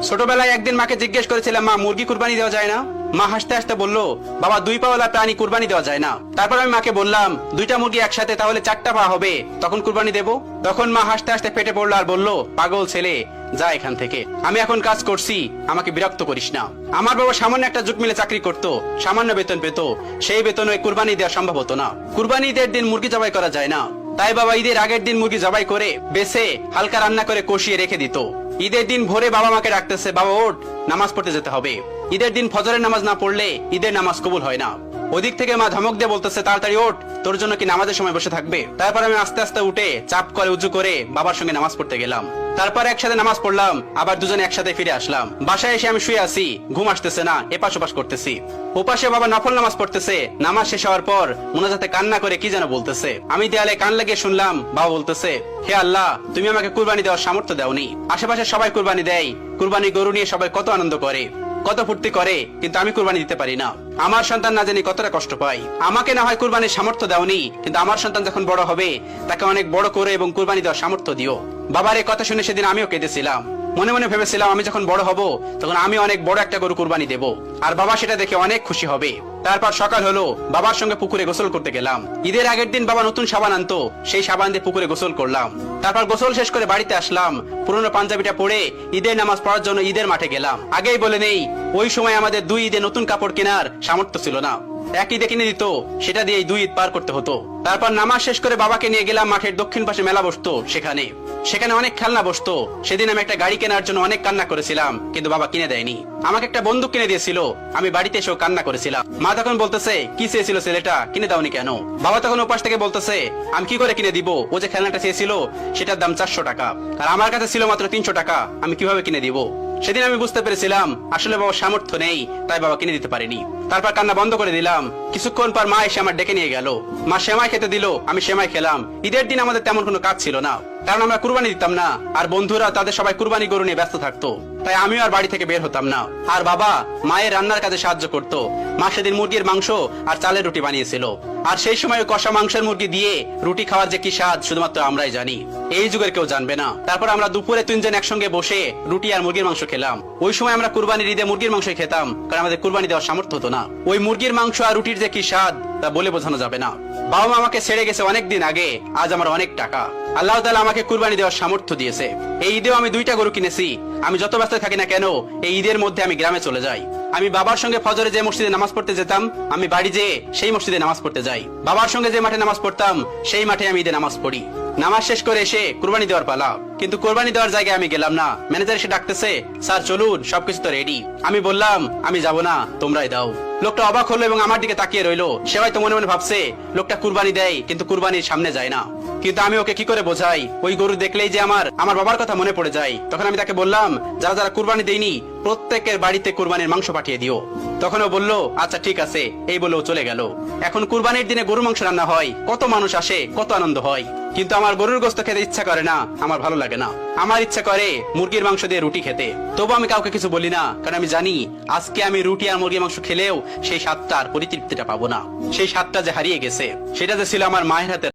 ছোটবেলায় একদিন মাকে জিজ্ঞেস করেছিলাম, মা মুরগি কুরবানি দেওয়া যায় না? মা হাসতে হাসতে বলল, বাবা দুই পাওয়ালা প্রাণী কুরবানি দেওয়া যায় না। তারপর আমি মাকে বললাম, দুইটা মুরগি একসাথে তাহলে 4টা পা হবে, তখন কুরবানি দেব। তখন মা হাসতে হাসতে ফেটে পড়লো আর বলল, পাগল ছেলে, যা এখান থেকে, আমি এখন কাজ করছি, আমাকে বিরক্ত করিস না। আমার বাবা সামান্য একটা জুট মিলে চাকরি করত, সামান্য বেতন পেত, সেই বেতনে কুরবানি দেওয়া সম্ভব হতো না। কুরবানি ঈদের দিন মুরগি জবাই করা যায় না, তাই বাবা ঈদের আগের দিন মুরগি জবাই করে বেছে হালকা রান্না করে কষিয়ে রেখে দিত। ঈদের দিন ভোরে বাবা মাকে ডাকতেছে, বাবা ওঠ, নামাজ পড়তে যেতে হবে। ঈদের দিন ফজরের নামাজ না পড়লে ঈদের নামাজ কবুল হয় না। ওদিক থেকে মা ধমক দিয়ে বলতেছে, তাড়াতাড়ি ওঠ, তোর জন্য কি নামাজের সময় বসে থাকবে? তারপর আমি আস্তে আস্তে উঠে চাপ করে উঁচু করে বাবার সঙ্গে নামাজ পড়তে গেলাম। তারপর একসাথে নামাজ পড়লাম, আবার দুজনে একসাথে ফিরে আসলাম। বাসায় এসে আমি শুয়ে আছি, ঘুম আসতেছে না, এপাশ ওপাশ করতেছি। ওপাশে বাবা নফল নামাজ পড়তেছে। নামাজ শেষ হওয়ার পর মোনাজাতে কান্না করে কি যেন বলতেছে। আমি দেয়ালে কান লাগিয়ে শুনলাম, বাবা বলতেছে, হে আল্লাহ, তুমি আমাকে কুরবানি দেওয়ার সামর্থ্য দাওনি। আশেপাশে সবাই কুরবানি দেয়, কুরবানি গরু নিয়ে সবাই কত আনন্দ করে, কত ফুর্তি করে, কিন্তু আমি কুরবানি দিতে পারি না। আমার সন্তান না জানি কতটা কষ্ট পায়। আমাকে না হয় কুরবানির সামর্থ্য দাওনি, কিন্তু আমার সন্তান যখন বড় হবে তাকে অনেক বড় করে এবং কুরবানি দেওয়ার সামর্থ্য দিও। বাবার এই কথা শুনে সেদিন আমিও কেঁদেছিলাম। মনে মনে ভেবেছিলাম, আমি যখন বড় হব তখন আমি অনেক বড় একটা গরু কুরবানি দেব, আর বাবা সেটা দেখে অনেক খুশি হবে। তারপর সকাল হলো, বাবার সঙ্গে পুকুরে গোসল করতে গেলাম। ঈদের আগের দিন বাবা নতুন সাবান আনতো, সেই সাবান দিয়ে পুকুরে গোসল করলাম। তারপর গোসল শেষ করে বাড়িতে আসলাম। পুরনো পাঞ্জাবিটা পরে ঈদের নামাজ পড়ার জন্য ঈদের মাঠে গেলাম। আগেই বলে নেই, ওই সময় আমাদের 2 ঈদে নতুন কাপড় কেনার সামর্থ্য ছিল না। এক ঈদে কিনে দিত, সেটা দিয়ে 2 ঈদ পার করতে হতো। তারপর নামাজ শেষ করে বাবাকে নিয়ে গেলাম মাঠের দক্ষিণ পাশে মেলা বসতো, সেখানে অনেক খেলনা বসতো। সেদিন আমি একটা গাড়ি কেনার জন্য অনেক কান্না করেছিলাম, কিন্তু বাবা কিনে দেয়নি। আমাকে একটা বন্দুক কিনে দিয়েছিল, আমি বাড়িতে এসেও কান্না করেছিলাম। মা তখন বলতেছে, কি চেয়েছিল ছেলেটা, কিনে দাওনি কেন? বাবা তখন ওপাশ থেকে বলতেছে, আমি কি করে কিনে দিব, ও যে খেলনাটা চেয়েছিল সেটার দাম 400 টাকা, আর আমার কাছে ছিল মাত্র 300 টাকা, আমি কিভাবে কিনে দিব? সেদিন আমি বুঝতে পেরেছিলাম আসলে বাবার সামর্থ্য নেই, তাই বাবা কিনে দিতে পারিনি। তারপর কান্না বন্ধ করে দিলাম। কিছুক্ষণ পর মা এসে আমার ডেকে নিয়ে গেল। মা সেমাই খেতে দিল, আমি সেমাই খেলাম। ঈদের দিন আমাদের তেমন কোনো কাজ ছিল না, কারণ আমরা কুরবানি দিতাম না, আর বন্ধুরা তাদের সবাই কুরবানি গরু নিয়ে ব্যস্ত থাকতো, তাই আমিও আর বাড়ি থেকে বের হতাম না। আর বাবা মায়ের রান্নার কাজে সাহায্য করতো। মা সেদিন মুরগির মাংস আর চালের রুটি বানিয়েছিল, আর সেই সময় কষা মাংসের মুরগি দিয়ে রুটি খাওয়ার যে কি স্বাদ শুধুমাত্র আমরাই জানি, এই যুগের কেউ জানবে না। তারপর আমরা দুপুরে 3 জন একসঙ্গে বসে রুটি আর মুরগির মাংস খেলাম। ওই সময় আমরা কুরবানির ঈদে মুরগির মাংস খেতাম, কারণ আমাদের কুরবানি দেওয়ার সামর্থ্য হতো না। ওই মুরগির মাংস আর রুটির যে কি স্বাদ তা বলে বোঝানো যাবে না। বাবা মা আমাকে ছেড়ে গেছে অনেক দিন আগে, আজ আমার অনেক টাকা। আল্লাহ তাআলা আমাকে কুরবানি দেওয়ার সামর্থ্য দিয়েছে। এই ঈদেও আমি 2টা গরু কিনেছি। আমি যত ব্যস্ত থাকি না কেন, এই ঈদের মধ্যে আমি গ্রামে চলে যাই। আমি বাবার সঙ্গে ফজরে যে মসজিদে নামাজ পড়তে যেতাম, আমি বাড়ি যেয়ে সেই মসজিদে নামাজ পড়তে যাই। বাবার সঙ্গে যে মাঠে নামাজ পড়তাম, সেই মাঠে আমি ঈদে নামাজ পড়ি। নামাজ শেষ করে এসে কুরবানি দেওয়ার পালা, কিন্তু কুরবানি দেওয়ার জায়গায় আমি গেলাম না। ম্যানেজার এসে ডাকতেছে, স্যার চলুন, সবকিছু তো রেডি। আমি বললাম, আমি যাব না, তোমরাই দাও। লোকটা অবাক হলো এবং আমার দিকে তাকিয়ে রইলো। সে হয়তো মনে মনে ভাবছে লোকটা কুরবানি দেয়, কিন্তু কুরবানির সামনে যায় না। কিন্তু আমি ওকে কি করে বোঝাই, ওই গরু দেখলেই যে আমার বাবার কথা মনে পড়ে যায়। তখন আমি তাকে বললাম, যারা যারা কুরবানি দেয়নি প্রত্যেকের বাড়িতে কুরবানির মাংস পাঠিয়ে দিও। তখন ও বলল, আচ্ছা ঠিক আছে, এই বলেও চলে গেল। এখন কুরবানির দিনে গরুর মাংস রান্না হয়, কত মানুষ আসে, কত আনন্দ হয়, কিন্তু আমার গরুর গোশত খেতে ইচ্ছা করে না, আমার ভালো লাগে না। আমার ইচ্ছা করে মুরগির মাংস দিয়ে রুটি খেতে। তবু আমি কাউকে কিছু বলি না, কারণ আমি জানি আজকে আমি রুটি আর মুরগির মাংস খেলেও সেই স্বাদটা আর পরিতৃপ্তিটা পাবো না। সেই স্বাদটা যে হারিয়ে গেছে, সেটা যে ছিল আমার মায়ের হাতে